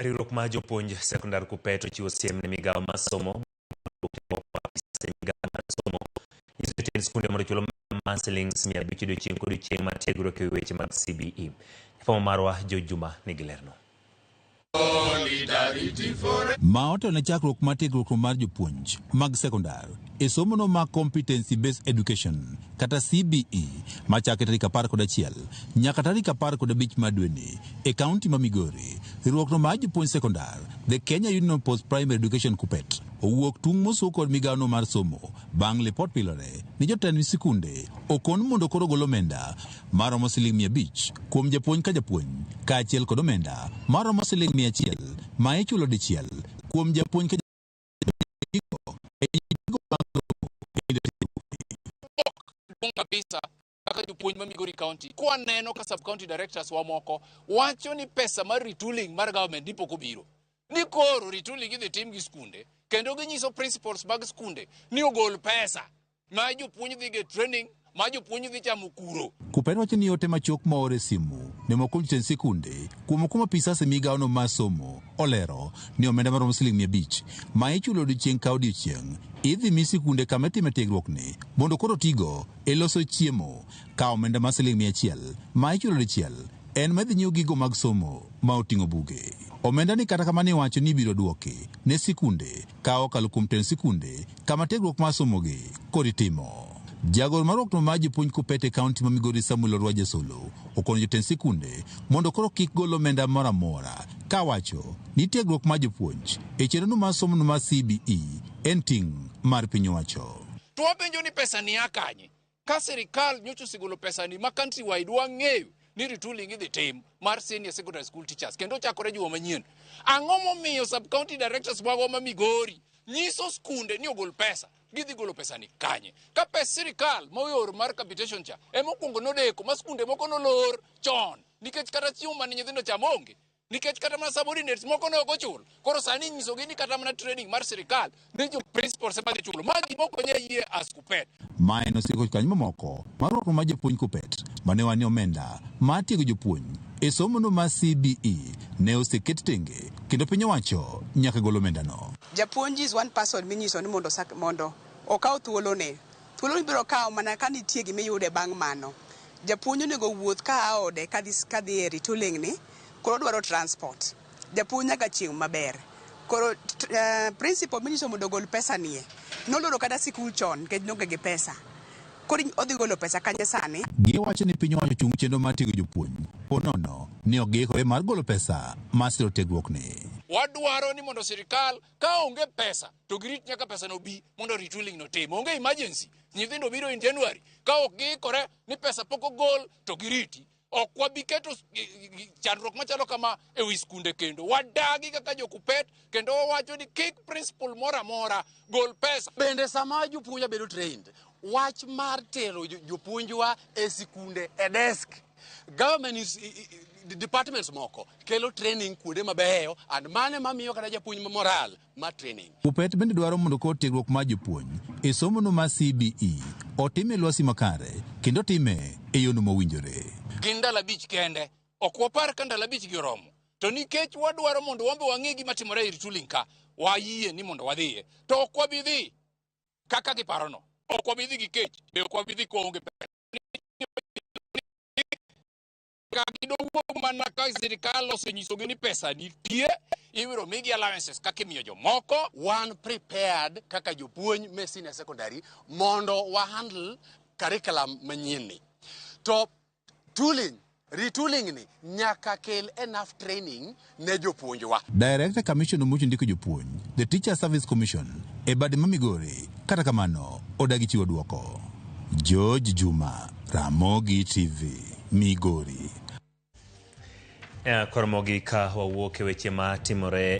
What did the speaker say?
Riwruok mar jopuonj sekondar Kuppet ochiwo siem ne migawo mar somo jotend skunde mondo chulo silings 500 odiechieng' kodiechieng' mar tiegruok e weche mag CBE. Fama marwa Jojuma nigi lerno. Ma otelo chakruok mar tiegruok mar jopuonj mag sekondar e somono mag Competency Based Education kata CBE machake tarik 11 nyaka tarik 15 mar dweni e kaunti ma Migori. Riwruokno mar jopuonj sekondar The Kenya Union of Post Primary Education Kuppet owuok tung' moso kod migawono mar somo bang' lipot pilore ni jotend sikunde okon mondo koro gol omenda maromo siling 500 kuom japuonj ka japuonj kaachiel kod omenda maromo siling 100 ma ichulo dichiel kuom japuonj ka kabisa kaka jopuonj ma Migori County kwa neno ka sub county directors wa moko wacho ni pesa mar retooling mar government dipo kobiro ni koro retooling idhi tim gi skunde kendo ginyiso principals mag skunde ni ogol pesa ma jopuonj dhi get training ma jopuonj dhi chamo kuro. Kuppet wacho ni ote machok ma ore simu ne moko jotend sikunde kuom kuma pisas migawono mar somo olero ni omenda maromo siling 500 ma ichulo odiechieng' ka odiechieng' idhi mi sikunde kama itime tiegruokni mondo koro tigo e loso chiemo ka omenda mar siling 100 ma ichulo dichiel en ma dhi nyiewo gigo mag somo ma oting'o buge. Omenda ni kata kamani wacho ni biro duoki ne sikunde ka okalo kuom tend sikunde kama tiegruok mar somogi koro itimo. Jagoro mar riwruokno mar jopuonj Kuppet e kaunti ma Migori Samuel Orwaje Solo okono jotend sikunde mondo koro kik gol omenda moro amora ka wacho ni tiegruok mar jopuonj e chenrono mar somono mar CBE en ting' mar piny owacho. To wapenjo ni pesa ni akanye ka sirikal nyocha osigolo pesa ni ma country wide wang'eyo ni retooling idhi tim mar senior secondary school teachers kendo chakore juma manyien. Ang'o momiyo sub county directors magwa ma Migori nyiso skunde ni ogol pesa gidhi golo pesa ni kanye ka pes sirikal moyor mar capitation cha emokuongo nodeko ma skunde moko nolor chon nikech kata chiemo man nyithindo chamo onge nikech kata mana subordinates moko ne ok ochul koro sani nyisogi ni kata mana training mar sirikal ne jo principals ema dhi chulo magi moko nye yie as Kuppet. Ma en osiko kanyo mamoko mar riwruok mar jopuonj Kuppet mane wani omenda mar tiego jopuonj e somono mar CBE ne oseket tenge kendo piny owacho nyaka gol omendano. Japuonj is one person minyiso ni mondo okaw thuolone biro kawo mana ka nitie gimiyude bang' mano. Japuonj onego wuoth ka aode kadhi e retooling ni koro dwaro transport. Japuonj nyaka chieng' maber. Koro principal minyiso mondo gol pesa nie noloro kata sikul chon nikech nonge gi pesa. Koro odhi golo pesa kanye sani. Giwacho ni piny owacho chung' chenro mar tiego jopuonj ponono ni ok giikore mar golo pesa mar siro tiegruokni. Wadwaro ni mondo sirikal ka onge pesa to girit nyaka pesa no bi mondo retooling no tim. Onge emergency nyithindo biro in January ka ok giikore ni pesa pok ogol to giriti ok wabi keto chandruok machalo kama e wi skunde kendo wadagi kaka jo Kuppet kendo wawacho ni kik principal mora mora gol pesa. Bende sama jopuonj bedo trained wach mar tero jopuonjwa e sikunde e desk government departments moko kelo training kuonde mabeyo and mane mamiyo kata japuonj moral ma training. Kuppet bende dwaro mondo koro tiegruok mar jopuonj e somono mar CBE otime lwasi makare kendo time e yono mowinjore. Gin ndalo 5 kende ok wapar ka ndalo 5 gi oromo to nikech wadwaro mondo wambe wang'e gima timore e retooling ka wayie ni mondo wadhiye to ok wabi dhi kaka giparono ok wabi dhi gi kech be ok wabi dhi kuonge Kagidogo mana ka sirikal osenyisogi ni pesa nitie ibiro migi allowances kaka imiyo jomoko. One prepared kaka jopuonj me senior secondary mondo wa handle curriculum manyien to retooling ni nyaka kel enough training ne jopuonjwa. Director Commission mucho ndiko jopuonj The Teacher Service Commission e bade ma Migori kata kamano odagi chiwo duoko. George Juma, Ramogi TV, Migori. Koromogi ka wawuok e weche ma timore